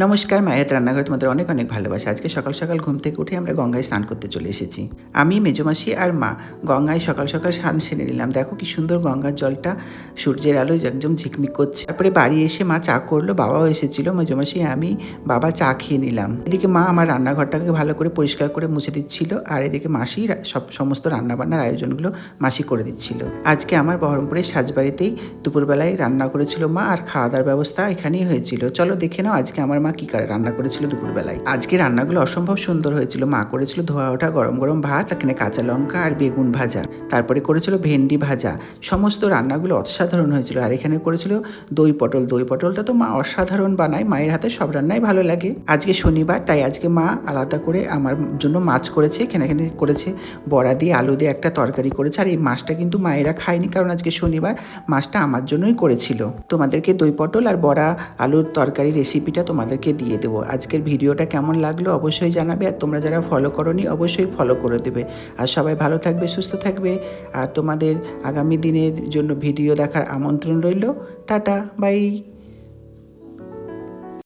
নমস্কার, মায়ের রান্নাঘরে তোমাদের অনেক অনেক ভালোবাসা। আজকে সকাল সকাল ঘুম থেকে উঠে আমরা গঙ্গায় স্নান করতে চলে এসেছি। আমি, মেজোমাসি আর মা গঙ্গায় সকাল সকাল স্নান সেরে নিলাম। দেখো কি সুন্দর গঙ্গার জলটা সূর্যের আলোয় একদম ঝিকমিক করছে। তারপরে বাড়ি এসে মা চা করলো, বাবাও এসেছিল। মেজোমাসি, আমি, বাবা চা খেয়ে নিলাম। এদিকে মা আমার রান্নাঘরটাকে ভালো করে পরিষ্কার করে মুছে দিচ্ছিল, আর এদিকে মাসি সমস্ত রান্নাবান্নার আয়োজনগুলো মাসি করে দিচ্ছিল। আজকে আমার বহরমপুরের সাজবাড়িতেই দুপুরবেলায় রান্না করেছিল মা, আর খাওয়া দাওয়ার ব্যবস্থা এখানেই হয়েছিল। চলো দেখে নাও আজকে আমার মা কি রান্না করেছিল দুপুরবেলায়। আজকে রান্নাগুলো অসম্ভব সুন্দর হয়েছিল। মা করেছিল ধোয়া ওঠা গরম গরম ভাত, এখানে কাঁচা লঙ্কা আর বেগুন ভাজা, তারপরে করেছিল ভেন্ডি ভাজা। সমস্ত রান্নাগুলো অসাধারণ হয়েছিল। আর এখানে করেছিল দই পটল। দই পটলটা তো মা অসাধারণ বানায়, মায়ের হাতে সব রান্নাই ভালো লাগে। আজকে শনিবার, তাই আজকে মা আলাদা করে আমার জন্য মাছ করেছে। এখানে করেছে বড়া দিয়ে আলু দিয়ে একটা তরকারি করেছে। আর এই মাছটা কিন্তু মায়েরা খায়নি, কারণ আজকে শনিবার, মাছটা আমার জন্যই করেছিল। তোমাদেরকে দই পটল আর বড়া আলুর তরকারি রেসিপিটা তোমাদেরকে দিয়ে দেবো। আজকের ভিডিওটা কেমন লাগলো অবশ্যই জানাবে, আর তোমরা যারা ফলো করোনি অবশ্যই ফলো করে দেবে। আর সবাই ভালো থাকবে, সুস্থ থাকবে। আর তোমাদের আগামী দিনের জন্য ভিডিও দেখার আমন্ত্রণ রইল। Tata, by.